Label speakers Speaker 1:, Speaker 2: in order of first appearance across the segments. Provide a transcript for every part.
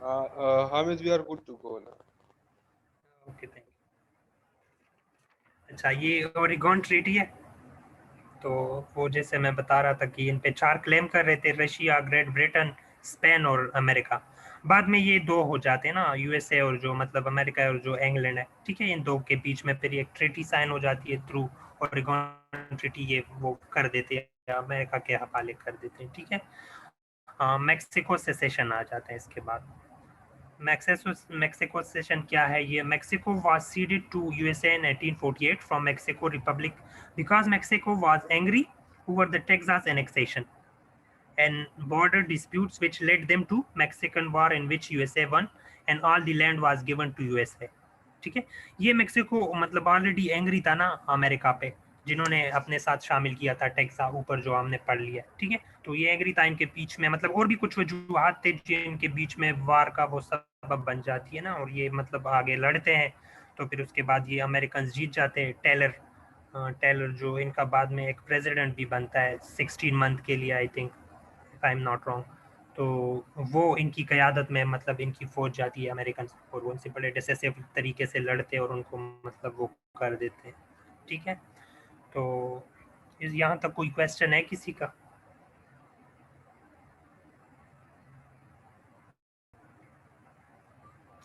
Speaker 1: Hamis, we are good to go now.
Speaker 2: Okay thank you. अच्छा, ये Oregon treaty है। तो वो जैसे मैं बता रहा था कि इन पे 4 क्लेम कर रहे थे, रशिया, ग्रेट ब्रिटेन, स्पेन और अमेरिका। बाद में ये 2 हो जाते हैं ना, यूएसए और जो मतलब अमेरिका और जो इंग्लैंड है, ठीक है। इन 2 के बीच में फिर एक ट्रीटी साइन हो जाती है थ्रू ओरेगन ट्रीटी, ये वो कर देते हैं, अमेरिका के हवाले कर देते हैं, ठीक है। मैक्सिको से सेशन आ जाते हैं इसके बाद। Mexico cession क्या है ये? Mexico was ceded to USA in 1848 from Mexico Republic because Mexico was angry over the Texas annexation and border disputes which led them to Mexican War in which USA won and all the land was given to USA। ठीक है, ये Mexico मतलब already angry था ना America पे, जिन्होंने अपने साथ शामिल किया था टेक्सा ऊपर जो हमने पढ़ लिया, ठीक है। तो ये एग्री था इनके बीच में, मतलब और भी कुछ वजूहत थे जो इनके बीच में वार का वो सबब बन जाती है ना, और ये मतलब आगे लड़ते हैं। तो फिर उसके बाद ये अमेरिकन जीत जाते हैं। टेलर जो इनका बाद में एक प्रेसिडेंट भी बनता है 16 मंथ के लिए, I think, if I am not wrong. तो वो इनकी क़यादत में मतलब इनकी फौज जाती है अमेरिकन, और वो उनसे बड़े डिसेसिव तरीके से लड़ते हैं और उनको मतलब वो कर देते हैं, ठीक है। तो यहाँ तक कोई क्वेश्चन है किसी का?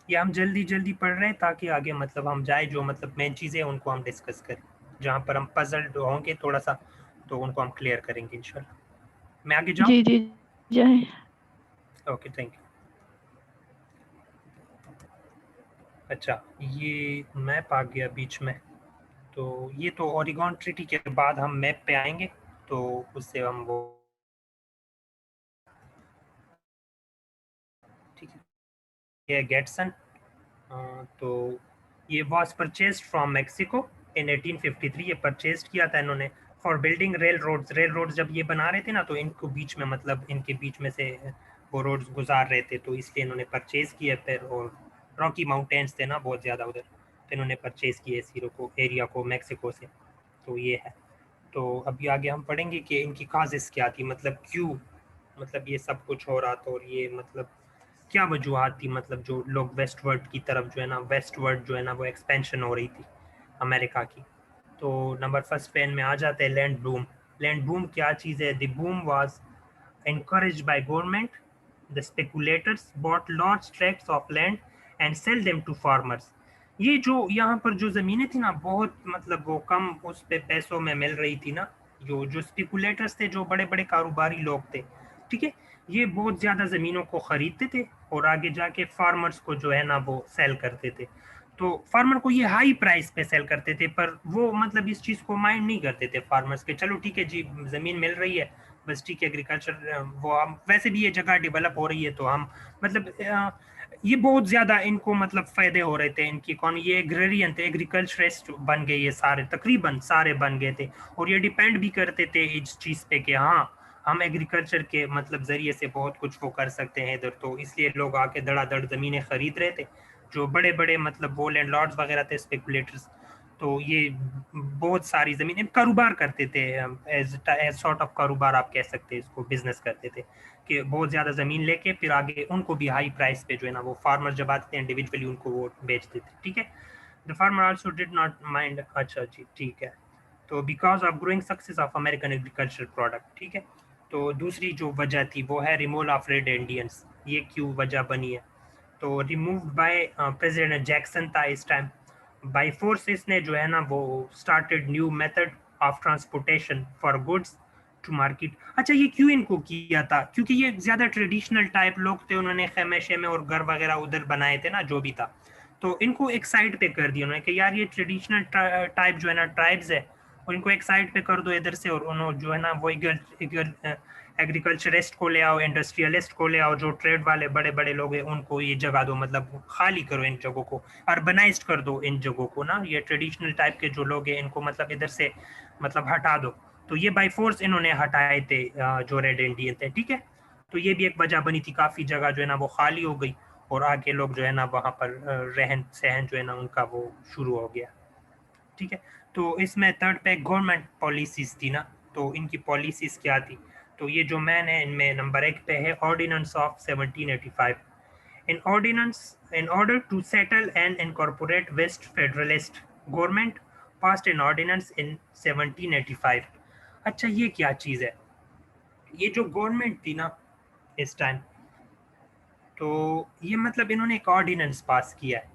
Speaker 2: या हम जल्दी जल्दी पढ़ रहे हैं ताकि आगे मतलब हम जाए, जो मतलब मेन चीज़ें हैं उनको हम डिस्कस करें, जहाँ पर हम पजल्ड होंगे थोड़ा सा तो उनको हम क्लियर करेंगे इंशाल्लाह। मैं आगे जाऊँ?
Speaker 3: जी जी जाए।
Speaker 2: Okay thank you. अच्छा, ये मैप आ गया बीच में। तो ये तो ओरेगन ट्रीटी के बाद हम मैप पे आएंगे, तो उससे हम वो, ठीक है। ये गेटसन, तो ये वॉज परचेज फ्रॉम मेक्सिको इन 1853। ये परचेज किया था इन्होंने फॉर बिल्डिंग रेल रोड्स जब ये बना रहे थे ना, तो इनको बीच में मतलब इनके बीच में से वो रोड्स गुजार रहे थे, तो इसलिए इन्होंने परचेज किया फिर। और रॉकी माउंटेन्स थे ना बहुत ज़्यादा उधर, तो इन्होंने परचेज किए इस एरिया को मेक्सिको से। तो ये है। तो अभी आगे हम पढ़ेंगे कि इनकी काजिस क्या थी, मतलब क्यों मतलब ये सब कुछ हो रहा था, और ये मतलब क्या वजूहत थी, मतलब जो लोग वेस्टवर्ड की तरफ जो है ना, वेस्टवर्ड जो है ना वो एक्सपेंशन हो रही थी अमेरिका की। तो नंबर फर्स्ट पेन में आ जाते हैं लैंड बूम। लैंड बूम क्या चीज़ है? The boom was encouraged by government, the speculators bought large tracts of land and sell them to farmers। ये जो यहाँ पर जो ज़मीनें थी ना, बहुत मतलब वो कम उस पे पैसों में मिल रही थी ना, जो जो स्पेकुलेटर्स थे, जो बड़े बड़े कारोबारी लोग थे, ठीक है, ये बहुत ज़्यादा ज़मीनों को ख़रीदते थे और आगे जाके फार्मर्स को जो है ना वो सेल करते थे। तो फार्मर को ये हाई प्राइस पे सेल करते थे, पर वो मतलब इस चीज़ को माइंड नहीं करते थे फार्मर्स के, चलो ठीक है जी ज़मीन मिल रही है, बस ठीक है एग्रीकल्चर वो हम वैसे भी ये जगह डेवलप हो रही है तो हम मतलब ये बहुत ज़्यादा इनको मतलब फ़ायदे हो रहे थे इनकी इकॉनमी। ये एग्रेरियन थे, एग्रीकल्चरिस्ट बन गए ये सारे, तकरीबन सारे बन गए थे, और ये डिपेंड भी करते थे इस चीज़ पे कि हाँ हम एग्रीकल्चर के मतलब ज़रिए से बहुत कुछ वो कर सकते हैं इधर। तो इसलिए लोग आके धड़ाधड़ ज़मीनें ख़रीद रहे थे, जो बड़े बड़े मतलब वो लैंडलॉर्ड्स वगैरह थे, स्पेकुलेटर्स। तो ये बहुत सारी ज़मीनें कारोबार करते थे, एज सॉर्ट ऑफ कारोबार आप कह सकते हैं इसको, बिजनेस करते थे कि बहुत ज़्यादा ज़मीन लेके फिर आगे उनको भी हाई प्राइस पे जो है ना वो फार्मर जब आते हैं इंडिविजुअली उनको वो बेचते थे, ठीक है। The farmer also did not mind. अच्छा जी ठीक है। तो because of growing success of American agriculture product, ठीक है। तो दूसरी जो वजह थी वो है रिमूवल ऑफ रेड इंडियंस। ये क्यों वजह बनी है? तो रिमूव्ड बाय प्रेसिडेंट जैक्सन था इस टाइम बाय फोर्स। इसने जो है ना वो started new method of transportation for goods to market. अच्छा, ये क्यों इनको किया था? क्योंकि ये ज़्यादा ट्रेडिशनल टाइप लोग थे, उन्होंने खेमे शेमे और घर वगैरह उधर बनाए थे ना जो भी था, तो इनको एक साइड पे कर दिया उन्होंने कि यार ये ट्रेडिशनल टाइप जो है ना ट्राइब्स है, और इनको एक साइड पे कर दो इधर से, और उन्होंने जो है ना वो एग्रीकल्चरिस्ट को ले आओ, इंडस्ट्रियलिस्ट को ले आओ, जो ट्रेड वाले बड़े बड़े लोग हैं उनको ये जगह दो, मतलब खाली करो इन जगहों को, अर्बनाइज कर दो इन जगहों को ना, ये ट्रेडिशनल टाइप के जो लोग हैं इनको मतलब इधर से मतलब हटा दो। तो ये बाई फोर्स इन्होंने हटाए थे जो रेड इंडियन थे, ठीक है। तो ये भी एक वजह बनी थी, काफ़ी जगह जो है ना वो खाली हो गई और आगे लोग जो है ना वहाँ पर रहन सहन जो है ना उनका वो शुरू हो गया, ठीक है। तो इसमें थर्ड पे गवर्नमेंट पॉलिसीज थी ना, तो इनकी पॉलिसीज क्या थी? तो ये जो मैन है इनमें नंबर 1 पे है ordinance of 1785। An ordinance in order to settle and incorporate West Federalist government passed an ordinance in 1785. अच्छा ये क्या चीज़ है? ये जो गवर्नमेंट थी ना इस टाइम, तो ये मतलब इन्होंने एक ऑर्डिनेंस पास किया है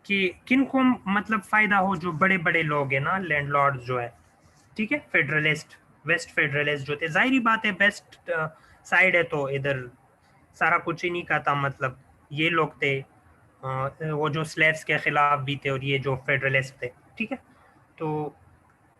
Speaker 2: कि किन को मतलब फायदा हो, जो बड़े बड़े लोग हैं ना, लैंडलॉर्ड जो है, ठीक है, फेडरलिस्ट, वेस्ट फेडरलिस्ट जो थे, जाहिर बात है वेस्ट साइड है तो इधर सारा कुछ इन्हीं का था, मतलब ये लोग थे, वो जो स्लेव्स के खिलाफ भी थे और ये जो फेडरलिस्ट थे, ठीक है। तो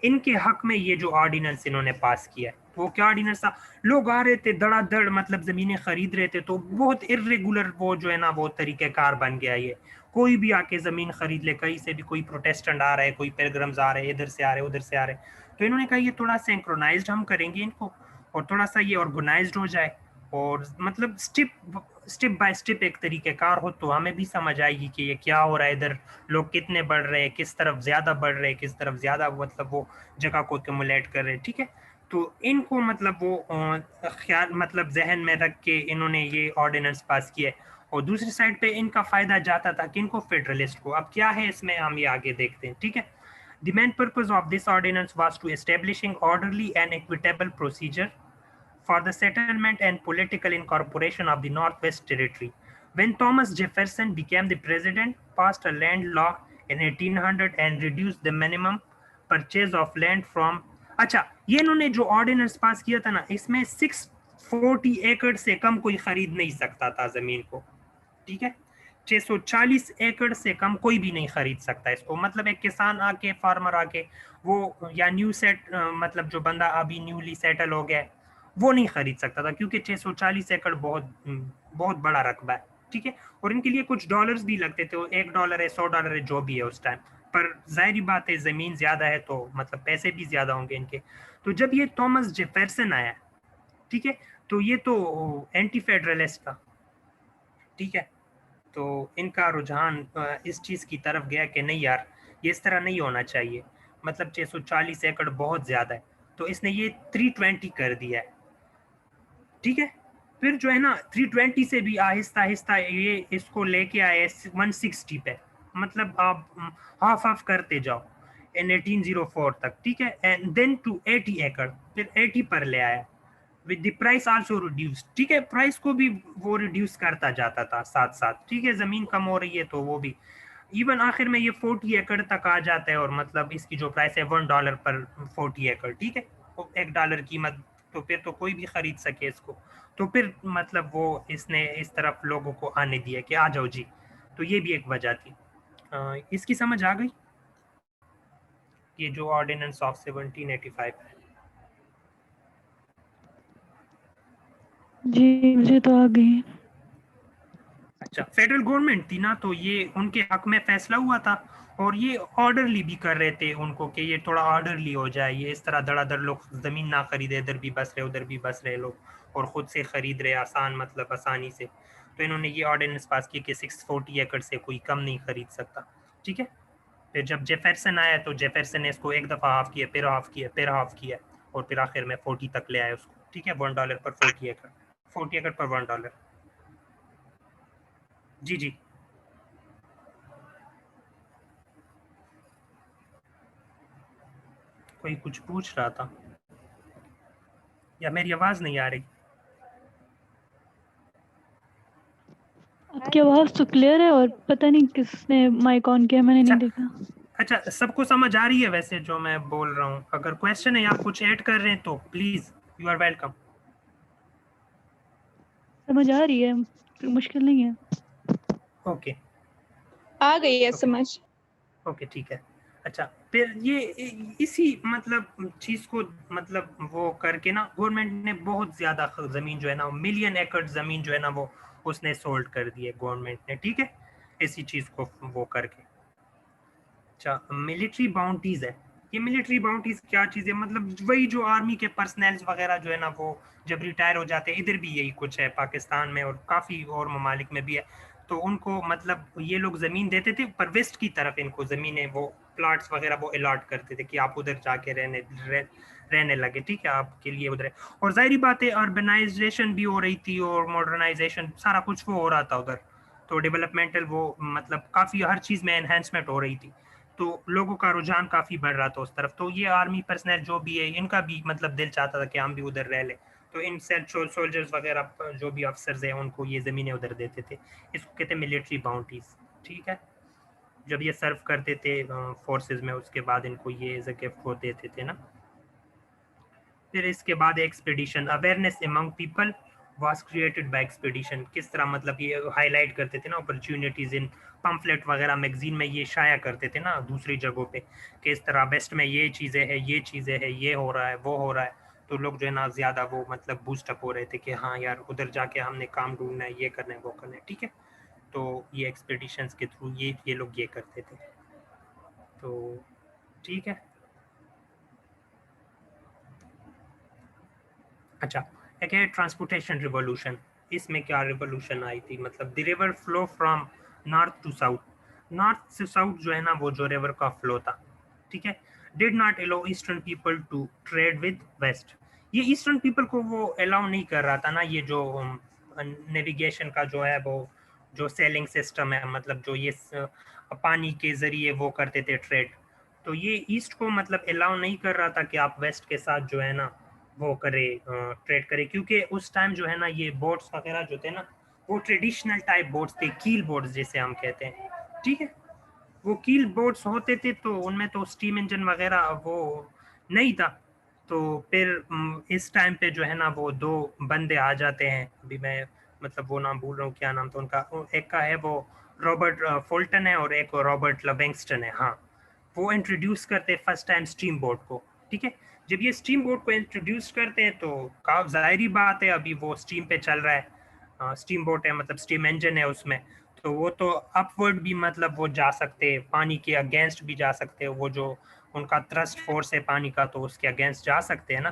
Speaker 2: इनके हक में ये जो ऑर्डिनेंस इन्होंने पास किया है, वो क्या ऑर्डिनेंस था? लोग आ रहे थे धड़ाधड़, मतलब जमीनें खरीद रहे थे, तो बहुत इरेगुलर वो जो है ना वो तरीक़ेकार बन गया ये। कोई भी आके जमीन खरीद ले, कहीं से भी कोई प्रोटेस्टेंट आ रहा है, कोई पिलग्रिम्स आ रहे हैं, इधर से आ रहे हैं, उधर से आ रहे हैं, तो इन्होंने कहा ये थोड़ा सिंक्रोनाइज्ड हम करेंगे इनको, और थोड़ा सा ये ऑर्गेनाइज्ड हो जाए, और मतलब स्टेप बाय स्टेप एक तरीक़ेकार हो, तो हमें भी समझ आएगी कि ये क्या हो रहा है इधर, लोग कितने बढ़ रहे हैं, किस तरफ ज़्यादा बढ़ रहे हैं, किस तरफ ज़्यादा मतलब वो जगह को एक्यूमुलेट कर रहे हैं, ठीक है। तो इनको मतलब वो ख्याल मतलब जहन में रख के इन्होंने ये ऑर्डिनेंस पास किया है, और दूसरी साइड पे इनका फायदा जाता था किनको? फेडरलिस्ट को। अब क्या है इसमें, हम ये आगे देखते हैं, ठीक है। The main purpose of this ordinance was to establishing orderly and equitable procedure for the settlement and political incorporation of the Northwest Territory. When Thomas Jefferson became the president, passed a land law in 1800 and reduced the minimum purchase of land from, अच्छा ये इन्होंने जो ordinance पास किया था ना, इसमें 640 एकड़ से कम कोई खरीद नहीं सकता था जमीन को, ठीक है। 640 एकड़ से कम कोई भी नहीं खरीद सकता इसको, मतलब एक किसान आके, फार्मर आके, वो या न्यू सेट मतलब जो बंदा अभी न्यूली सेटल हो गया वो नहीं खरीद सकता था, क्योंकि 640 एकड़ बहुत बहुत बड़ा रकबा है, ठीक है। और इनके लिए कुछ डॉलर्स भी लगते थे, $1 है, $100 है, जो भी है उस टाइम पर, जाहिर बात है जमीन ज्यादा है तो मतलब पैसे भी ज्यादा होंगे इनके। तो जब ये थॉमस जेफरसन आया, ठीक है, तो ये तो एंटी फेडरलिस्ट था, ठीक है। तो इनका रुझान इस चीज़ की तरफ गया कि नहीं यार, ये इस तरह नहीं होना चाहिए, मतलब 640 एकड़ बहुत ज़्यादा है, तो इसने ये 320 कर दिया है, ठीक है। फिर जो है ना 320 से भी आहिस्ता आहिस्ता ये इसको लेके आए 160 पे, मतलब आप हाफ हाफ करते जाओ इन 1804 तक, ठीक है। एंड देन टू 80 एकड़, फिर 80 पर ले आया, with the price also reduce, ठीक है, प्राइस को भी वो रिड्यूस करता जाता था साथ साथ, ठीक है, जमीन कम हो रही है तो वो भी, इवन आखिर में ये 40 एकड़ तक आ जाता है, और मतलब इसकी जो प्राइस है $1 पर 40 एकड़, ठीक है, $1 कीमत, तो फिर तो कोई भी खरीद सके इसको। तो फिर मतलब वो इसने इस तरफ लोगों को आने दिया कि आ जाओ जी, तो ये भी एक वजह थी। इसकी समझ आ गई, ये जो ऑर्डिनेंस ऑफ 1785 है।
Speaker 1: जी मुझे तो आ गई।
Speaker 2: अच्छा, फेडरल गवर्नमेंट थी ना, तो ये उनके हक में फैसला हुआ था, और ये ऑर्डरली भी कर रहे थे उनको कि ये थोड़ा ऑर्डरली हो जाए, ये इस तरह धड़ाधड़ लोग ज़मीन ना खरीदे, इधर भी बस रहे उधर भी बस रहे लोग, और ख़ुद से ख़रीद रहे आसान, मतलब आसानी से। तो इन्होंने ये ऑर्डिनेंस पास किया कि 640 एकड़ से कोई कम नहीं खरीद सकता, ठीक है। फिर जब जेफरसन आया तो जेफरसन ने इसको एक दफ़ा हाफ किया, फिर हाफ किया, फिर हाफ किया, और फिर आखिर में 40 तक ले आया उसको, ठीक है, $1 पर 40 एकड़, 40 एकड़ पर $1। जी जी, कोई कुछ पूछ रहा था, या मेरी आवाज़ नहीं आ रही?
Speaker 1: आपकी आवाज़ तो क्लियर है, और पता नहीं किसने माइक ऑन किया, मैंने
Speaker 2: अच्छा
Speaker 1: नहीं देखा।
Speaker 2: अच्छा, सबको समझ आ रही है वैसे जो मैं बोल रहा हूँ? अगर क्वेश्चन है, आप कुछ ऐड कर रहे हैं तो प्लीज़, यू आर वेलकम।
Speaker 1: समझ आ रही है, मुश्किल नहीं है।
Speaker 2: ओके
Speaker 3: आ गई है
Speaker 2: ओके
Speaker 3: समझ।
Speaker 2: ओके, ठीक है। अच्छा, फिर ये इसी मतलब चीज़ को मतलब वो करके ना, गवर्नमेंट ने बहुत ज़्यादा ज़मीन जो है ना, मिलियन एकड़ ज़मीन जो है ना वो उसने सोल्ड कर दी है गवर्नमेंट ने, ठीक है, इसी चीज़ को वो करके। अच्छा, मिलिट्री बाउंटीज है, ये मिलिट्री बाउंटीज क्या चीज़ है? मतलब वही जो आर्मी के पर्सनल्स वगैरह जो है ना वो जब रिटायर हो जाते हैं, इधर भी यही कुछ है पाकिस्तान में और काफ़ी और ममालिक में भी है, तो उनको मतलब ये लोग ज़मीन देते थे, पर वेस्ट की तरफ इनको ज़मीनें वो प्लाट्स वगैरह वो अलॉट करते थे कि आप उधर जाके रहने लगे, ठीक है, आपके लिए उधर है। और जाहिर बात है अर्बनाइजेशन भी हो रही थी और मॉडर्नाइजेशन सारा कुछ वो हो रहा था उधर, तो डेवलपमेंटल वो मतलब काफ़ी हर चीज़ में एनहेंसमेंट हो रही थी, तो लोगों का रुझान काफ़ी बढ़ रहा था उस तरफ। तो ये आर्मी पर्सनल जो भी है इनका भी मतलब दिल चाहता था कि हम भी उधर रह लें, तो इन सोल्जर्स वगैरह जो भी अफसर्स हैं उनको ये ज़मीनें उधर देते थे। इसको कहते हैं मिलिट्री बाउंटीज, ठीक है। जब ये सर्व करते थे फोर्सेस में, उसके बाद इनको ये एज अ गिफ्ट वो देते थे ना। फिर इसके बाद expedition, awareness among people was created by expedition. किस तरह मतलब ये हाईलाइट करते थे ना अपॉर्चुनिटीज इन पम्फलेट वगैरह मैगजीन में, ये शाया करते थे ना दूसरी जगहों पे कि इस तरह वेस्ट में ये चीज़ें हैं, ये चीज़ें हैं, ये हो रहा है, वो हो रहा है। तो लोग जो है ना ज़्यादा वो मतलब बूस्टअप हो रहे थे कि हाँ यार उधर जाके हमने काम ढूंढना है, ये करना है, वो करना है, ठीक है। तो ये एक्सपीडिशंस के थ्रू ये लोग ये करते थे, तो ठीक है। अच्छा, एक है ट्रांसपोर्टेशन रिवॉल्यूशन। इसमें क्या रिवॉल्यूशन आई थी, मतलब the river flow from north to south, north से साउथ जो है ना वो जो रिवर का फ्लो था, ठीक है, did not allow eastern people to trade with west. ये ईस्टर्न पीपल को वो अलाउ नहीं कर रहा था ना, ये जो नेविगेशन का जो है वो जो सेलिंग सिस्टम है, मतलब जो ये पानी के जरिए वो करते थे ट्रेड, तो ये ईस्ट को मतलब अलाउ नहीं कर रहा था कि आप वेस्ट के साथ जो है ना वो करे, ट्रेड करे, क्योंकि उस टाइम जो है ना ये बोट्स वगैरह जो थे ना वो ट्रेडिशनल टाइप बोट्स थे, कील बोट्स जिसे हम कहते हैं, ठीक है। वो कील बोट्स होते थे तो उनमें तो स्टीम इंजन वगैरह वो नहीं था। तो फिर इस टाइम पे जो है ना वो दो बंदे आ जाते हैं, अभी मैं मतलब वो नाम भूल रहा हूँ, क्या नाम था उनका, एक का है वो रॉबर्ट फुल्टन है और एक रॉबर्ट लिविंगस्टन है, हाँ। वो इंट्रोड्यूस करते हैं फर्स्ट टाइम स्टीम बोट को, ठीक है। जब ये स्टीम बोट को इंट्रोड्यूस करते हैं तो काफ़ी जाहिर बात है अभी वो स्टीम पे चल रहा है, स्टीम बोट है मतलब स्टीम इंजन है उसमें, तो वो तो अपवर्ड भी मतलब वो जा सकते हैं, पानी के अगेंस्ट भी जा सकते हैं, वो जो उनका थ्रस्ट फोर्स है पानी का तो उसके अगेंस्ट जा सकते हैं ना।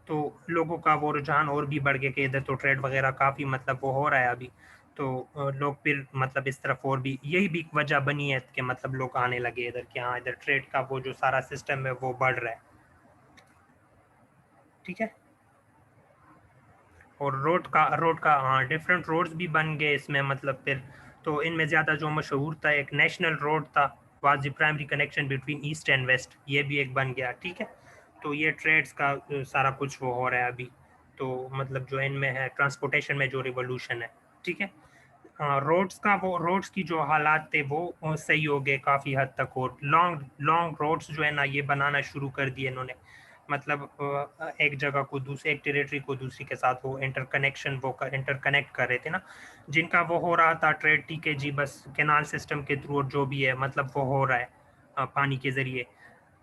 Speaker 2: तो लोगों का वो रुझान और भी बढ़ गया कि इधर तो ट्रेड वगैरह काफ़ी मतलब वो हो रहा है अभी, तो लोग फिर मतलब इस तरफ और भी यही भी वजह बनी है कि मतलब लोग आने लगे इधर कि हाँ इधर ट्रेड का वो जो सारा सिस्टम है वो बढ़ रहा है, ठीक है। और रोड का हाँ डिफरेंट रोड्स भी बन गए इसमें, मतलब फिर तो इनमें ज़्यादा जो मशहूर था एक नेशनल रोड था, was the primary connection between east and west, ये भी एक बन गया, ठीक है। तो ये ट्रेड्स का सारा कुछ वो हो रहा है अभी, तो मतलब जो इनमें है ट्रांसपोर्टेशन में जो रिवोल्यूशन है, ठीक है। रोड्स की जो हालात थे वो सही हो गए काफ़ी हद तक, और लॉन्ग लॉन्ग रोड्स जो है ना ये बनाना शुरू कर दिए इन्होंने, मतलब एक जगह को दूसरे एक टेरिटरी को दूसरी के साथ वो इंटरकनेक्ट कर रहे थे ना, जिनका वो हो रहा था ट्रेड, ठीक है जी, बस कैनाल सिस्टम के थ्रू और जो भी है मतलब वो हो रहा है पानी के ज़रिए,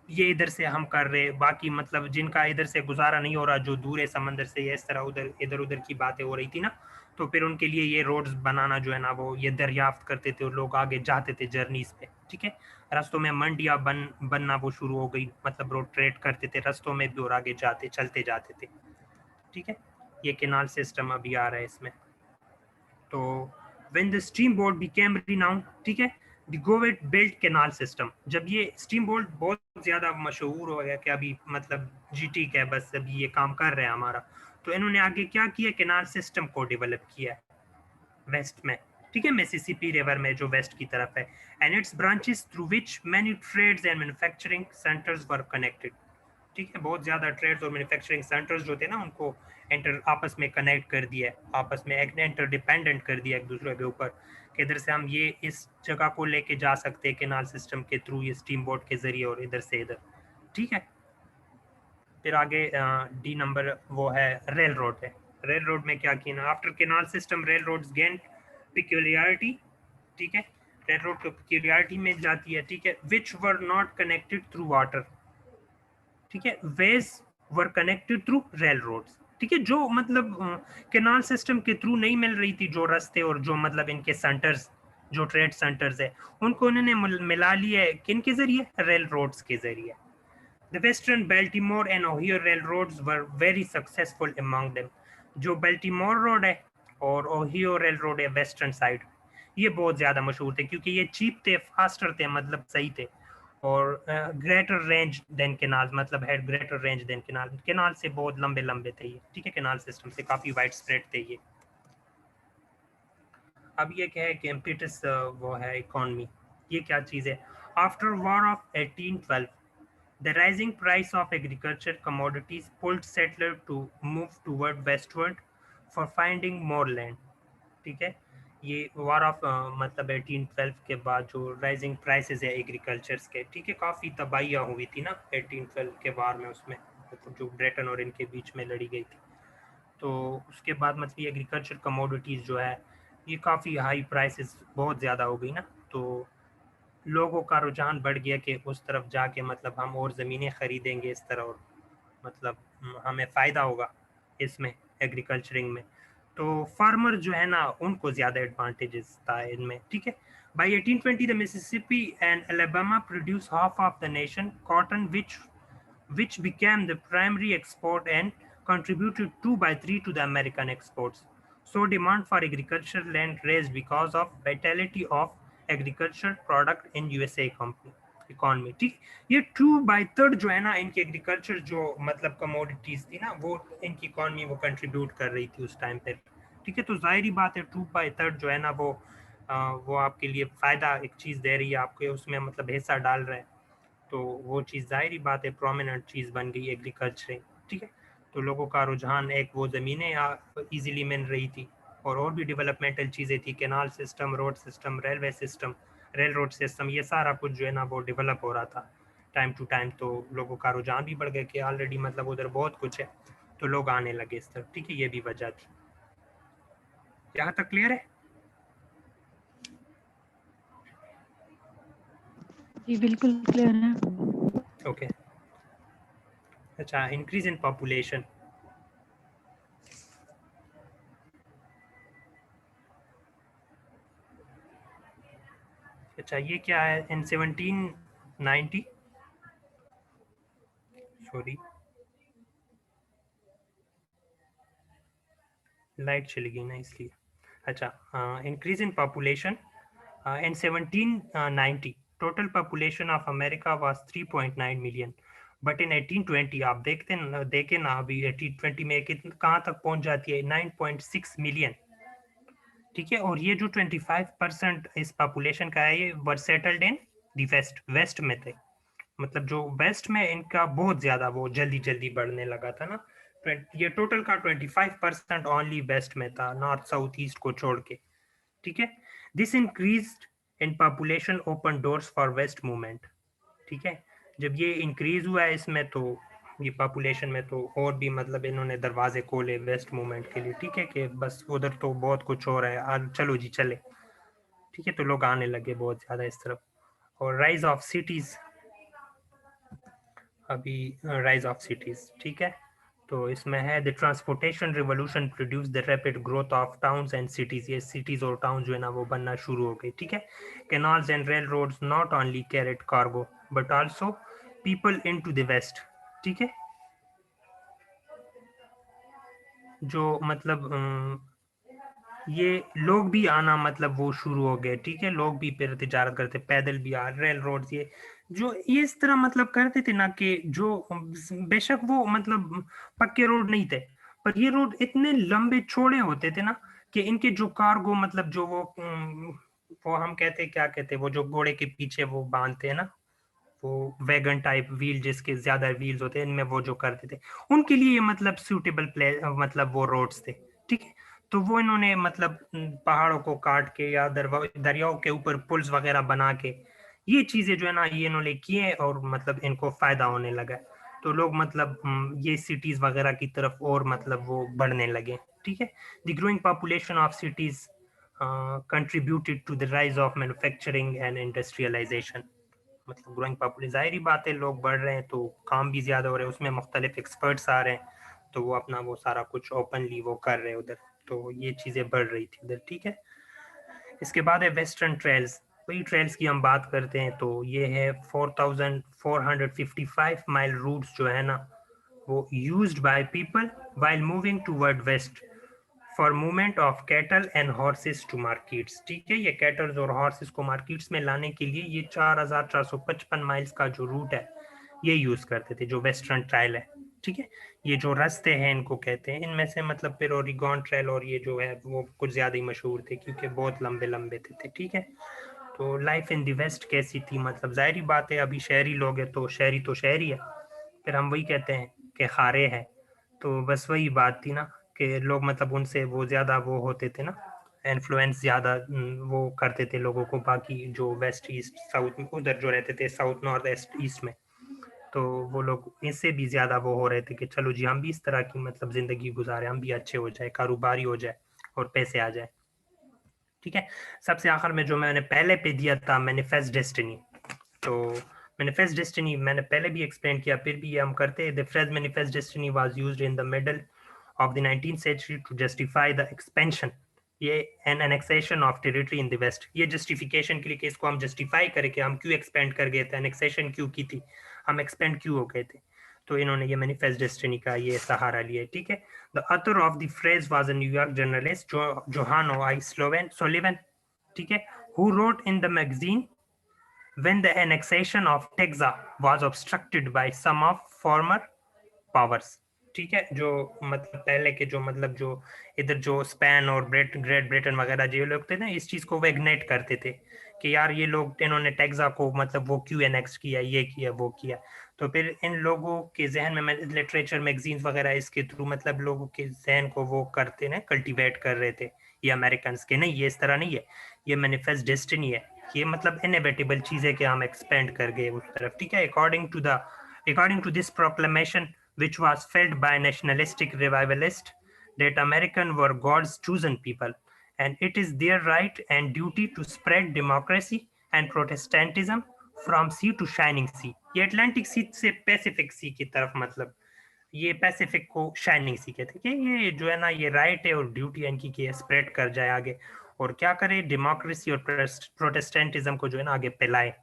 Speaker 2: ये इधर से हम कर रहे, बाकी मतलब जिनका इधर से गुजारा नहीं हो रहा जो दूर है समंदर से, ये इस तरह इधर उधर की बातें हो रही थी ना, तो फिर उनके लिए ये रोड्स बनाना जो है ना वो ये दरियाफ्त करते थे और लोग आगे जाते थे जर्नीज पे, ठीक है। रास्तों में मंडियाँ बनना वो शुरू हो गई, मतलब रोड ट्रेड करते थे रास्तों में भी और आगे जाते चलते जाते थे, ठीक है। ये केनाल सिस्टम अभी आ रहा है इसमें। तो when the steam boat became renowned, ठीक है, द गोवेट बिल्ट केनाल सिस्टम। जब ये स्टीम बोट बहुत ज़्यादा मशहूर हो गया कि अभी मतलब जी ठीक है बस अभी ये काम कर रहे हैं हमारा, तो इन्होंने आगे क्या किया, केनाल सिस्टम को डेवलप किया वेस्ट में, ठीक है, मिसिसिपी रिवर में जो वेस्ट की तरफ है, and its branches through which many trades and manufacturing centres were connected, ठीक है। बहुत ज़्यादा ट्रेड्स और मैन्युफैक्चरिंग सेंटर्स जो थे ना उनको आपस में कनेक्ट कर दिया है, आपस में इंटर डिपेंडेंट कर दिया एक दूसरे के ऊपर, कि इधर से हम ये इस जगह को लेके जा सकते हैं केनाल सिस्टम के थ्रू, ये स्टीम बोट के जरिए, और इधर से इधर, ठीक है। फिर आगे डी नंबर वो है रेल रोड है। रेल रोड में क्या किया, after canal system rail roads gain peculiarity, ठीक है, रेल रोड को पिक्यूलियरिटी में जाती है, ठीक है, which were not connected through water, ठीक है, which were connected through rail roads, ठीक है, जो मतलब केनाल सिस्टम के थ्रू नहीं मिल रही थी जो रास्ते, और जो मतलब इनके सेंटर्स जो ट्रेड सेंटर्स है उनको उन्होंने मिला लिया है किन के जरिए, रेल रोड्स के जरिए। The Western Baltimore and Ohio railroads were very successful among them. जो Baltimore रोड है और Ohio railroad है वेस्टर्न साइड, ये बहुत ज़्यादा मशहूर थे क्योंकि ये चीप थे, फास्टर थे, मतलब सही थे, और ग्रेटर रेंज देन केनाल, मतलब had greater range than canal, canal से बहुत लंबे लंबे थे ये, ठीक है, केनाल सिस्टम से काफ़ी वाइड स्प्रेड थे ये। अब ये क्या है कि इम्पीटस वो है इकोनॉमी, ये क्या चीज़ है? After war of 1812 the rising price of agriculture commodities pulled settler to move toward westward for finding more land, ठीक है। ये वॉर ऑफ मतलब 1812 के बाद जो राइजिंग प्राइसेस है एग्रीकल्चर्स के, ठीक है, काफ़ी तबाहियाँ हुई थी ना 1812 के वार में, उसमें मतलब जो ब्रिटेन और इनके बीच में लड़ी गई थी, तो उसके बाद मतलब एग्रीकल्चर कमोडिटीज़ जो है ये काफ़ी हाई प्राइसेस बहुत ज़्यादा हो गई ना, तो लोगों का रुझान बढ़ गया कि उस तरफ जाके मतलब हम और ज़मीनें ख़रीदेंगे इस तरह, और मतलब हमें फ़ायदा होगा इसमें, एग्रीकल्चरिंग में। तो फार्मर जो है ना उनको ज़्यादा एडवांटेजेस था इनमें, ठीक है। By 1820 the Mississippi and Alabama produced half of the nation cotton, which became the primary export and contributed 2/3 to the American exports. So demand for agricultural land raised because of vitality of agricultural product in USA economy, ठीक। ये 2/3 जो है ना इनकी agriculture जो मतलब commodities थी ना, वो इनकी इकोनॉमी वो कंट्रीब्यूट कर रही थी उस टाइम पे, ठीक है। तो जाहिर बात है 2/3 जो है ना वो आपके लिए फायदा एक चीज दे रही है, आपके उसमें मतलब हिस्सा डाल रहे हैं, तो वो चीज़ जाहिर बात है प्रोमिनेंट चीज़ बन गई एग्रीकल्चरिंग, ठीक है। तो लोगों का रुझान, एक वो ज़मीनें ईजिली मिल रही थी, और भी डेवलपमेंटल चीज़ें थी, canal system, road system, railway system, rail road system, ये सारा कुछ जो है ना वो डेवलप हो रहा था टाइम टू टाइम, तो लोगों का रुझान भी बढ़ गया कि ऑलरेडी मतलब उधर बहुत कुछ है, तो लोग आने लगे इस तरफ, ठीक है। ये भी वजह थी। यहाँ तक क्लियर है?
Speaker 1: जी बिल्कुल क्लियर है।
Speaker 2: ओके। अच्छा, इंक्रीज इन पॉपुलेशन, अच्छा ये क्या है? इन 1790, सॉरी लाइट चली गई ना इसलिए। अच्छा, increase in population in 1790 total population of America was 3.9 million, but in 1820 आप देखें ना अभी 1820 में कितना कहाँ तक पहुंच जाती है, 9.6 मिलियन, ठीक है। और ये जो 25% इस पॉपुलेशन का है ये वर सेटल्ड इन दी वेस्ट में थे, मतलब जो वेस्ट में इनका बहुत ज्यादा वो जल्दी जल्दी बढ़ने लगा था ना। ये टोटल का 25% ओनली वेस्ट में था, नॉर्थ साउथ ईस्ट को छोड़ के, ठीक है। This increased in population open doors for west movement, ठीक है। जब ये इंक्रीज हुआ है इसमें, तो ये पॉपुलेशन में, तो और भी मतलब इन्होंने दरवाजे खोले वेस्ट मूवमेंट के लिए, ठीक है, कि बस उधर तो बहुत कुछ हो रहा है, चलो जी चले, ठीक है। तो लोग आने लगे बहुत ज्यादा इस तरफ। और राइज ऑफ सिटीज, अभी राइज ऑफ सिटीज, ठीक है। तो इसमें है the transportation revolution produce the rapid growth of towns and cities, ये सिटीज और टाउन जो है ना वो बनना शुरू हो गई, ठीक है। Canals and rail roads not only carried cargo but also people into the west, ठीक है। जो मतलब ये लोग भी आना मतलब वो शुरू हो गए, ठीक है। लोग भी फिर तिजारत करते, पैदल भी आ, रेल रोड, ये इस तरह मतलब करते थे ना कि जो बेशक वो मतलब पक्के रोड नहीं थे, पर ये रोड इतने लंबे चौड़े होते थे ना कि इनके जो कार्गो मतलब जो वो हम कहते क्या कहते, वो जो घोड़े के पीछे वो बांधते हैं ना, वो वैगन टाइप व्हील, जिसके ज्यादा व्हील्स होते हैं, इनमें वो जो करते थे, उनके लिए ये मतलब सूटेबल मतलब वो रोड्स थे, ठीक है। तो वो इन्होंने मतलब पहाड़ों को काट के या दरियाओं के ऊपर पुल्स वगैरह बना के ये चीजें जो है ना ये इन्होंने किए, और मतलब इनको फायदा होने लगा, तो लोग मतलब ये सिटीज वगैरह की तरफ और मतलब वो बढ़ने लगे, ठीक है। The growing population of cities contributed to the rise of manufacturing and industrialization, मतलब ग्रोइंग पॉपुलेशन, जाहिर बात है लोग बढ़ रहे हैं तो काम भी ज्यादा हो रहे हैं, उसमें मुख्तलिफ एक्सपर्ट्स आ रहे हैं, तो वो अपना वो सारा कुछ ओपनली वो कर रहे हैं उधर, तो ये चीजें बढ़ रही थी उधर, ठीक है। इसके बाद है वेस्टर्न ट्रेल्स, वही ट्रेल्स की हम बात करते हैं, तो ये है 4455 माइल रूट्स जो है ना वो used by people while moving toward west for movement of cattle and horses to markets. ठीक है, ये कैटल्स और हॉर्सेस को मार्केट्स में लाने के लिए ये 4455 माइल्स का जो रूट है ये यूज करते थे, जो वेस्टर्न ट्रायल है। ठीक है, ये जो रास्ते हैं इनको कहते हैं, इनमें से मतलब फिर ओरिगॉन ट्रेल और ये जो है वो कुछ ज्यादा ही मशहूर थे क्योंकि बहुत लंबे लंबे थे। ठीक है, तो लाइफ इन द वेस्ट कैसी थी, मतलब जाहिर बात है अभी शहरी लोग हैं तो शहरी है, फिर हम वही कहते हैं कि खारे हैं। तो बस वही बात थी ना कि लोग मतलब उनसे वो ज्यादा वो होते थे ना, इन्फ्लुएंस ज्यादा वो करते थे लोगों को, बाकी जो वेस्ट ईस्ट साउथ उधर जो रहते थे साउथ नॉर्थ ईस्ट ईस्ट में, तो वो लोग इससे भी ज्यादा वो हो रहे थे कि चलो जी हम भी इस तरह की मतलब जिंदगी गुजारे, हम भी अच्छे हो जाए, कारोबारी हो जाए और पैसे आ जाए। ठीक है, सबसे आखिर में जो मैंने पहले पे दिया था मैनिफेस्ट डेस्टिनी, तो मैनिफेस्ट डेस्टिनी मैंने पहले भी एक्सप्लेन किया, फिर भी ये हम करते हैं। The phrase manifest destiny was used in the middle of the 19th century to justify the expansion ये an annexation of territory in the west. ये जस्टिफिकेशन के लिए कि इसको हम जस्टिफाई करें कि हम क्यों एक्सपेंड कर गए थे, एनेक्सेशन क्यों की थी, हम एक्सपेंड क्यों हो गए थे, तो इन्होंने ये मैनिफेस्ट डेस्टिनी का ये सहारा लिया। ठीक है, the author of the phrase was a New York journalist John O आई सोलिवन। ठीक है, who wrote in the magazine when the annexation of Texas was obstructed by some of former powers। ठीक है, जो मतलब पहले के जो मतलब जो इधर जो स्पेन और ग्रेट ब्रिटेन वगैरह जो लोग थे ना, इस चीज को वो इग्नोर करते थे कि यार ये लोग इन्होंने टेक्सा को मतलब वो क्यों एनेक्स किया, ये किया वो किया। तो फिर इन लोगों के जहन में लिटरेचर मैगजीन्स वगैरह इसके थ्रू मतलब लोगों के जहन को वो करते ना, कल्टीवेट कर रहे थे ये अमेरिकन के, नहीं ये इस तरह नहीं है, ये मैनिफेस्ट डेस्टिनी है, ये मतलब इनएविटेबल चीज है कि हम एक्सपेंड कर गए उस तरफ। ठीक है, according to this proclamation which was felt by nationalistic revivalists that Americans were God's chosen people and it is their right and duty to spread democracy and Protestantism from sea to shining sea। ये Atlantic सी से Pacific सी की तरफ, मतलब ये Pacific को shining सी कहते हैं कि ये जो है ना ये राइट है और ड्यूटी है इनकी कि स्प्रेड कर जाए आगे, और क्या करे, डेमोक्रेसी और प्रोटेस्टेंटिज्म को जो है ना आगे फैलाए,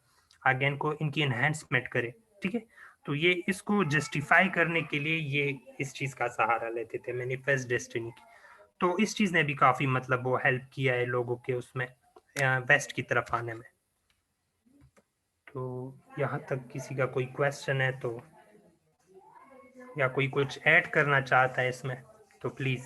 Speaker 2: आगे इनको इनकी एनहेंसमेंट करे। ठीक है, तो ये इसको जस्टिफाई करने के लिए ये इस चीज का सहारा लेते थे मैनिफेस्ट डेस्टिनी की। तो इस चीज ने भी काफी मतलब वो हेल्प किया है लोगों के उसमें वेस्ट की तरफ आने में। तो यहाँ तक किसी का कोई क्वेश्चन है तो, या कोई कुछ ऐड करना चाहता है इसमें तो प्लीज।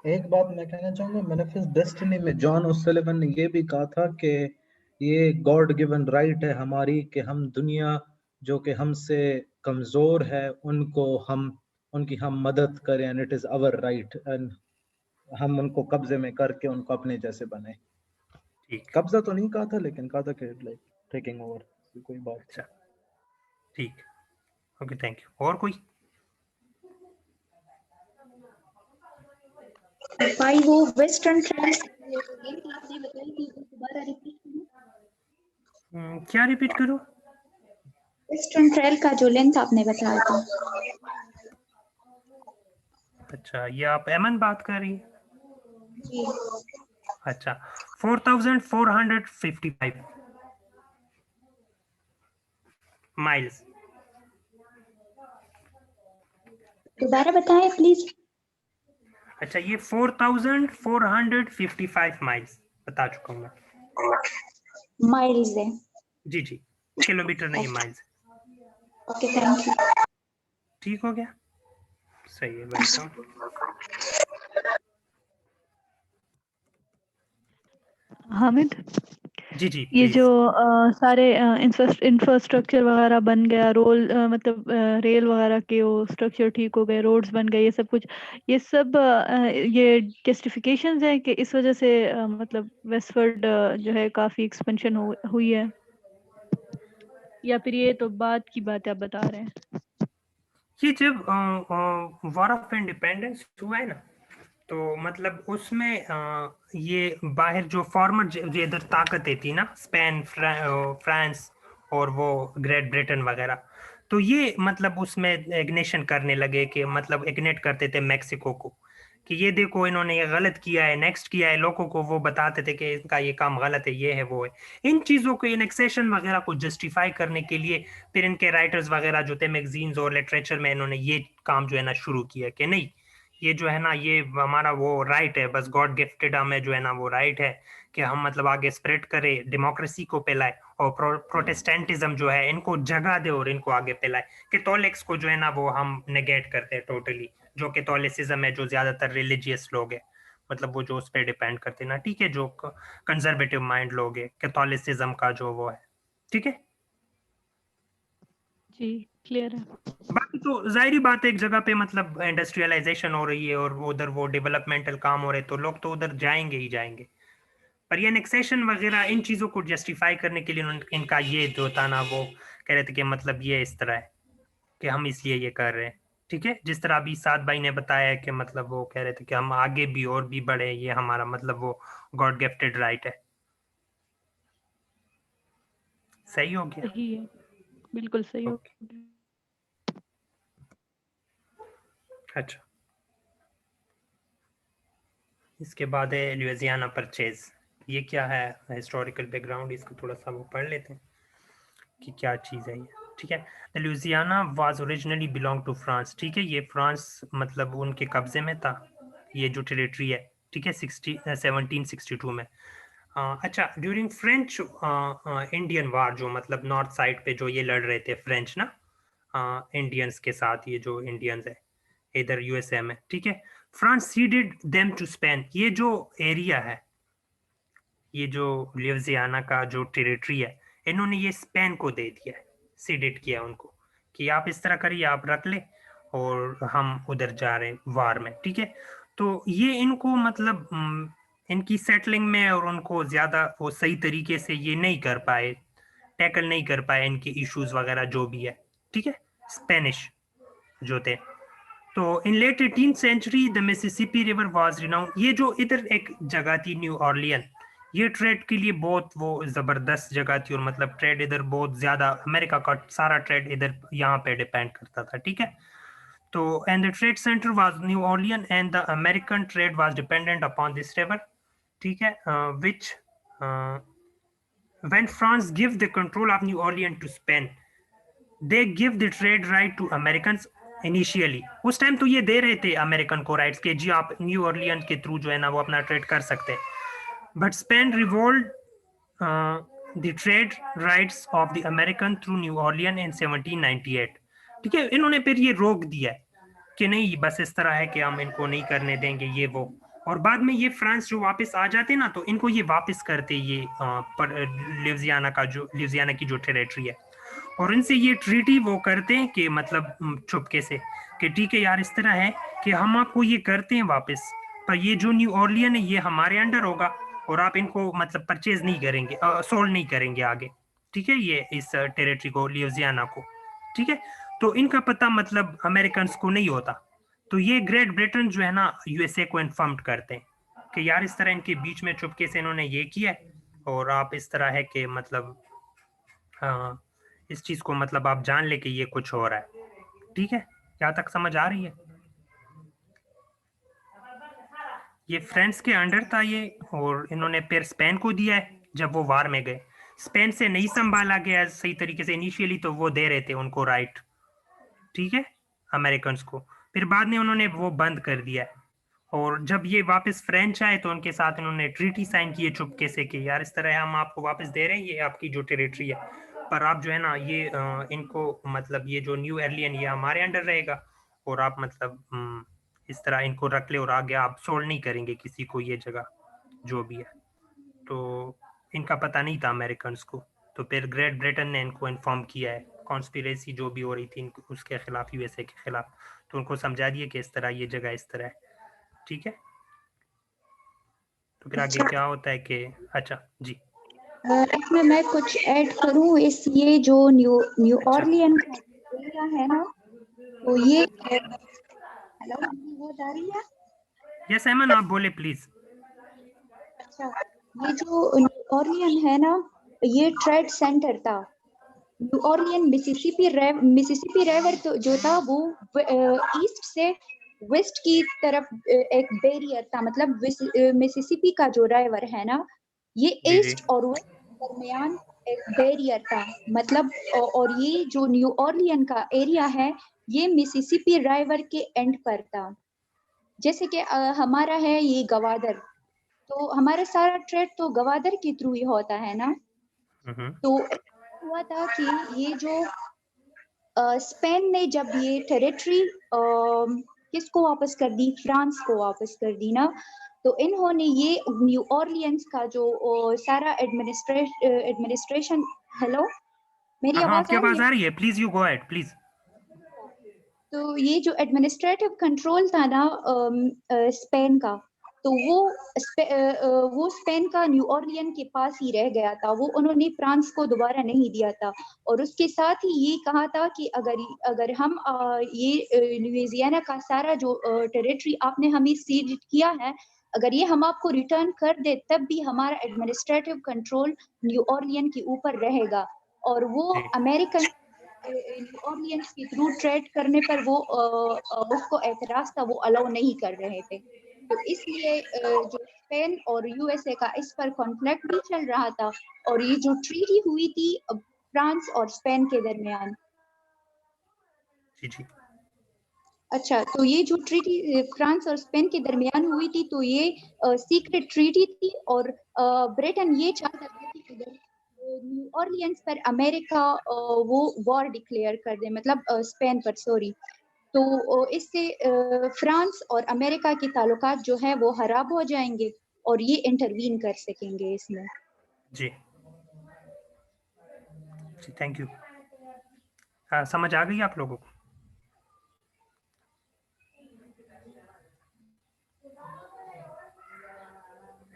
Speaker 4: एक बात मैं कहना चाहूंगा, मैनिफेस्ट डेस्टिनी में जॉन ओसलिवन ने ये भी कहा था कि ये गॉड गिवन राइट है हमारी कि हम दुनिया जो कि हमसे कमजोर है उनकी हम मदद करें, and it is our right, and हम उनको कब्जे में करके उनको अपने जैसे बने।
Speaker 2: ठीक,
Speaker 4: कब्जा तो नहीं कहा था लेकिन कहा था कि लाइक टेकिंग ओवर, कोई बात।
Speaker 2: अच्छा ठीक, ओके थैंक यू। और कोई?
Speaker 5: भाई वो वेस्टर्न ट्रायल्स आपने बताई थी, दोबारा रिपीट करो।
Speaker 2: क्या रिपीट करूं?
Speaker 5: वेस्टर्न ट्रायल का जो लेंथ आपने बताया था।
Speaker 2: अच्छा, ये आप एमन बात कर रही है?
Speaker 5: जी।
Speaker 2: अच्छा, 4455 माइल्स।
Speaker 5: दोबारा बताएं प्लीज।
Speaker 2: अच्छा, ये 4455 माइल्स बता चुका हूँ मैं।
Speaker 5: माइल्स है?
Speaker 2: जी जी, किलोमीटर नहीं माइल्स।
Speaker 5: Okay thank you.
Speaker 2: ठीक हो गया, सही है, वेलकम।
Speaker 1: हामिद,
Speaker 2: जी जी
Speaker 1: ये
Speaker 2: प्लीज।
Speaker 1: जो सारे इंफ्रास्ट्रक्चर वगैरह बन गया, मतलब रेल वगैरह के वो स्ट्रक्चर ठीक हो गए, रोड्स बन गए, ये सब कुछ, ये सब ये जस्टिफिकेशंस है कि इस वजह से मतलब वेस्टवर्ड जो है काफी एक्सपेंशन हुई है, या फिर ये तो बाद की बात आप बता रहे हैं?
Speaker 2: ये जब वॉर ऑफ इंडिपेंडेंस हुआ है ना, तो मतलब उसमें ये बाहर जो फॉर्मर जो इधर ताकतें थी ना, स्पेन फ्रांस और वो ग्रेट ब्रिटेन वगैरह, तो ये मतलब उसमें इग्निशन करने लगे कि मतलब इग्नेट करते थे मेक्सिको को कि ये देखो इन्होंने ये गलत किया है, नेक्स्ट किया है, लोगों को वो बताते थे कि इनका ये काम गलत है, ये है वो है। इन चीज़ों को, इनेक्सेशन वगैरह को जस्टिफाई करने के लिए फिर इनके राइटर्स वगैरह जो थे मैगजीन्स और लिटरेचर में, इन्होंने ये काम जो है ना शुरू किया कि नहीं, ये जो है ना ये हमारा वो राइट है, बस गॉड गिफ्टेड हमें जो है ना वो राइट है कि हम मतलब आगे स्प्रेड करें, डेमोक्रेसी को फैलाए और प्रोटेस्टेंटिज्म जो है इनको जगह दे और इनको आगे फैलाए। कैथोलिक्स को जो है ना वो हम नेगेट करते हैं टोटली, जो कैथोलिसिज्म है, जो ज्यादातर रिलीजियस लोग है, मतलब वो जो उस पर डिपेंड करते हैं ना, ठीक है, जो कंजर्वेटिव माइंड लोग है, कैथोलिसिज्म का जो वो है, ठीक है
Speaker 1: जी, क्लियर है।
Speaker 2: बाकी तो जाहिर बात है एक जगह पे मतलब इंडस्ट्रियलाइजेशन हो रही है और उधर वो डेवलपमेंटल काम हो रहे, तो लोग तो उधर जाएंगे ही जाएंगे। पर ये एनेक्सेशन वगैरह इन चीज़ों को जस्टिफाई करने के लिए इनका ये जो था ना वो कह रहे थे कि मतलब ये इस तरह है कि हम इसलिए ये कर रहे हैं, ठीक है। जिस तरह अभी साद भाई ने बताया कि मतलब वो कह रहे थे कि हम आगे भी और भी बढ़े, ये हमारा मतलब वो गॉड गिफ्टेड राइट है। सही हो गया?
Speaker 1: सही है, बिल्कुल सही हो
Speaker 2: ओके,
Speaker 1: गया।
Speaker 2: अच्छा, इसके बाद है लुइसियाना परचेज। ये क्या है हिस्टोरिकल बैकग्राउंड, इसको थोड़ा सा वो पढ़ लेते हैं कि क्या चीज़ है ये, ठीक है। The Louisiana was originally belong to France, ठीक है, ये फ्रांस मतलब उनके कब्जे में था ये जो टेरिटरी है, ठीक है, 1762 में। अच्छा, ड्यूरिंग फ्रेंच इंडियन वार, जो मतलब नॉर्थ साइड पे जो ये लड़ रहे थे फ्रेंच ना इंडियंस के साथ, ये जो इंडियंस है इधर यूएसए में, ठीक है, France ceded them to Spain. ये जो एरिया है, ये जो लुइसियाना का जो टेरिटरी है, इन्होंने ये स्पेन को दे दिया है, सीडेड किया उनको कि आप इस तरह करिए, आप रख ले और हम उधर जा रहे हैं वार में, ठीक है। तो ये इनको मतलब इनकी सेटलिंग में और उनको ज्यादा वो सही तरीके से ये नहीं कर पाए, टैकल नहीं कर पाए इनके इश्यूज वगैरह जो भी है, ठीक है, स्पेनिश जो थे। तो in late 18th century the Mississippi river was renowned. ये जो इधर एक जगह थी न्यू ऑर्लियन, ये ट्रेड के लिए बहुत वो जबरदस्त जगह थी और मतलब ट्रेड इधर बहुत ज्यादा, अमेरिका का सारा ट्रेड इधर यहाँ पे डिपेंड करता था, ठीक है। तो and the trade centre was new Orleans and the American trade was dependent upon this river, ठीक है, विच when France give the control of New Orleans to Spain, they give the trade right to Americans initially. उस time तो ये दे रहे थे American को rights के, जी आप न्यू ऑर्लियन के थ्रू जो है ना वो अपना ट्रेड कर सकते हैं। But Spain revoked the trade rights of the American through New Orleans in 1798, ठीक है। इन्होंने फिर ये रोक दिया कि नहीं बस इस तरह है कि हम इनको नहीं करने देंगे ये वो, और बाद में ये फ्रांस जो वापस आ जाते ना तो इनको ये वापस करते ये लुइसियाना का जो लुइसियाना की जो टेरिटरी है, और इनसे ये ट्रीटी वो करते हैं कि मतलब चुपके से कि ठीक है यार इस तरह है कि हम आपको ये करते हैं वापस, पर ये जो न्यू ऑर्लियन है ये हमारे अंडर होगा और आप इनको मतलब परचेज नहीं करेंगे, सोल्ड नहीं करेंगे आगे, ठीक है, ये इस टेरिटरी को, लुइसियाना को, ठीक है। तो इनका पता मतलब अमेरिकन को नहीं होता, तो ये ग्रेट ब्रिटेन जो है ना यूएसए को इन्फॉर्म करते हैं कि यार इस तरह इनके बीच में चुपके से इन्होंने ये किया और आप इस तरह है कि मतलब इस चीज को मतलब आप जान ले कि ये कुछ हो रहा है, ठीक है। यहाँ तक समझ आ रही है? ये फ्रांस के अंडर था ये, और इन्होंने फिर स्पेन को दिया है जब वो वार में गए। स्पेन से नहीं संभाला गया सही तरीके से इनिशियली, तो वो दे रहे थे उनको राइट, ठीक है, अमेरिकन को। फिर बाद में उन्होंने वो बंद कर दिया, और जब ये वापस फ्रेंच आए तो उनके साथ इन्होंने ट्रीटी साइन किए चुपके से कि यार इस तरह हम आपको वापस दे रहे हैं ये आपकी जो टेरिटरी है, पर आप जो है ना ये इनको मतलब ये जो न्यू ऑर्लियन ये हमारे अंडर रहेगा, और आप मतलब इस तरह इनको रख ले और आगे आप सोल्ड नहीं करेंगे किसी को ये जगह जो भी है। तो इनका पता नहीं था अमेरिकन को, तो फिर ग्रेट ब्रिटेन ने इनको इन्फॉर्म किया है कॉन्स्पिरेसी जो भी हो रही थी उसके खिलाफ, यूएसए के खिलाफ, तो उनको समझा दिया कि इस तरह ये जगह इस तरह है, ठीक है। तो फिर आगे क्या होता है कि अच्छा जी
Speaker 5: इसमें मैं कुछ ऐड करूं, इस ये जो न्यू ऑर्लियन का एरिया है ना, तो ये हेलो आवाज आ रही है?
Speaker 2: यस एमन आप बोले प्लीज।
Speaker 5: अच्छा, ये जो न्यू ऑर्लियन है ना, ये ट्रेड सेंटर था। न्यू ऑर्लियन मिसिसिपी रिवर तो जो था वो ईस्ट से वेस्ट की तरफ एक बैरियर था, मतलब मिसिसिपी का जो रिवर है ना, ये
Speaker 2: जी,
Speaker 5: ईस्ट और वेस्ट के दरमियान एक बैरियर था, मतलब और ये जो न्यू ऑरलियन का एरिया है ये मिसिसिपी रिवर के एंड पर था। जैसे कि हमारा है ये गवादर, तो हमारा सारा ट्रेड तो गवादर के थ्रू ही होता है ना। तो हुआ था कि ये जो स्पेन ने जब ये टेरिटरी किसको वापस कर दी, फ्रांस को वापस कर दी ना, तो इन्होंने ये न्यू ऑरलियंस का जो सारा एडमिनिस्ट्रेशन, हेलो मेरी
Speaker 2: हाँ,
Speaker 5: आवाज
Speaker 2: आपकी
Speaker 5: आ रही
Speaker 2: आवाज
Speaker 5: है?
Speaker 2: आ रही है, please you go ahead please.
Speaker 5: तो ये जो एडमिनिस्ट्रेटिव कंट्रोल था ना स्पेन का, तो वो स्पेन का न्यू ऑरलियन के पास ही रह गया था, वो उन्होंने फ्रांस को दोबारा नहीं दिया था। और उसके साथ ही ये कहा था कि अगर हम ये लुइसियाना का सारा जो टेरिटरी आपने हमें सीज किया है, अगर ये हम आपको रिटर्न कर दे तब भी हमारा एडमिनिस्ट्रेटिव कंट्रोल न्यू ऑरलियन के ऊपर रहेगा। और वो अमेरिकन न्यू ऑरलियंस के थ्रू ट्रेड करने पर वो उसको एतराज था, वो अलाउ नहीं कर रहे थे। तो इसलिए जो स्पेन और यूएसए का इस पर कॉन्फ्लिक्ट भी चल रहा था, और ये जो ट्रीटी हुई थी फ्रांस और स्पेन के दरमियान।
Speaker 2: जी जी।
Speaker 5: अच्छा, तो ये जो ट्रीटी फ्रांस और स्पेन के दरमियान हुई थी, तो ये सीक्रेट ट्रीटी थी, और ब्रिटेन ये चाहता था कि अगर न्यू ऑरलियंस पर अमेरिका वो वॉर डिक्लेयर कर दे, मतलब स्पेन पर, सॉरी, तो इससे फ्रांस और अमेरिका के ताल्लुकात जो है वो खराब हो जाएंगे और ये इंटरवीन कर सकेंगे इसमें।
Speaker 2: जी जी, थैंक यू। हाँ, समझ आ गई आप लोगों को?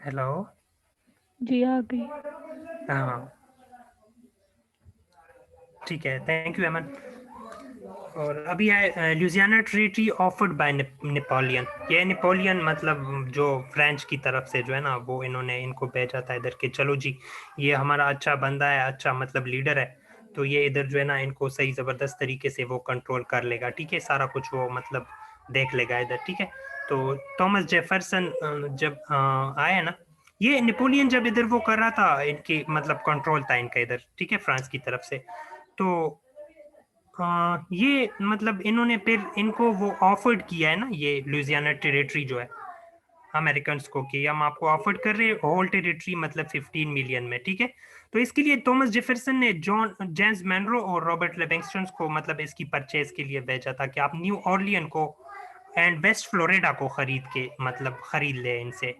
Speaker 2: हेलो।
Speaker 1: जी आ गई।
Speaker 2: हाँ ठीक है, थैंक यू अमन। और अभी है Louisiana treaty offered by Napoleon. ये नेपोलियन मतलब जो फ्रेंच की तरफ से जो है ना, वो इन्होंने इनको भेजा था इधर के, चलो जी ये हमारा अच्छा बंदा है, अच्छा मतलब लीडर है, तो ये इधर जो है ना इनको सही ज़बरदस्त तरीके से वो कंट्रोल कर लेगा, ठीक है, सारा कुछ वो मतलब देख लेगा इधर, ठीक है। तो थॉमस जेफरसन जब आया ना, ये नेपोलियन जब इधर वो कर रहा था, इनकी मतलब कंट्रोल था इनका इधर, ठीक है, फ्रांस की तरफ से। तो ये मतलब इन्होंने फिर इनको वो ऑफर्ड किया है ना, ये लुइसियाना टेरिटरी जो है अमेरिकन को, कि हम आपको ऑफर्ड कर रहे हैं होल टेरिटरी, मतलब 15 मिलियन में, ठीक है। तो इसके लिए थॉमस जेफरसन ने जेम्स मैनरो और रॉबर्ट लिविंगस्टन को मतलब इसकी परचेज के लिए भेजा था कि आप न्यू ऑरलियन को एंड वेस्ट फ्लोरिडा को खरीद ले इनसे।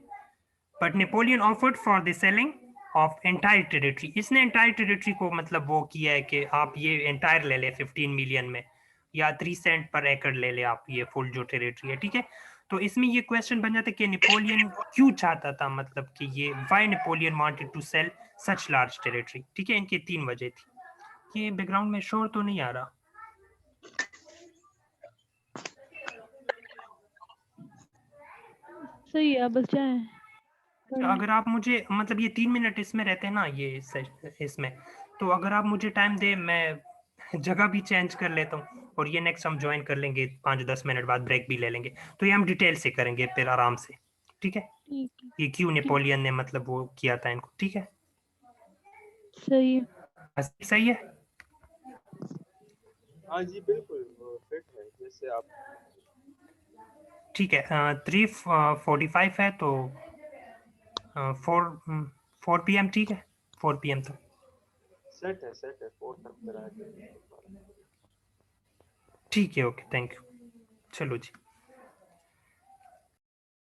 Speaker 2: But Napoleon offered for the selling of entire territory. इसने एंटायर टेरिटरी को मतलब वो किया है कि आप ये एंटायर ले ले 15 मिलियन में, या 3 सेंट पर एकड़ ले ले आप ये फुल जो टेरिटरी है, ठीक है। तो इसमें ये क्वेश्चन बन जाता है कि नेपोलियन क्यों चाहता था, मतलब कि ये why Napoleon wanted to sell such large territory, ठीक है। इनकी 3 वजह थी। ये बैकग्राउंड में शोर तो नहीं आ रहा?
Speaker 1: सही है, बस जाए।
Speaker 2: अगर आप मुझे मतलब ये 3 मिनट इसमें रहते हैं ना, ये इसमें, तो अगर आप मुझे टाइम दे, मैं जगह भी चेंज कर लेता हूँ, और ये नेक्स्ट हम ज्वाइन कर लेंगे 5-10 मिनट बाद, ब्रेक भी ले लेंगे, तो ये हम डिटेल से करेंगे फिर आराम से, ठीक है।
Speaker 1: ठीक है,
Speaker 2: ये क्यों
Speaker 1: ठीक,
Speaker 2: नेपोलियन ने मतलब वो किया था इनको, ठीक है।
Speaker 1: सही है।
Speaker 2: सही है।
Speaker 6: हाँ जी बिल्कुल, वो फिट है जैसे आप।
Speaker 2: ठीक है, 3:45 है, तो 4 PM, ठीक है, 4 PM तक
Speaker 6: सेट है 4 तक करा के।
Speaker 2: ठीक है। ओके, थैंक यू, चलो जी।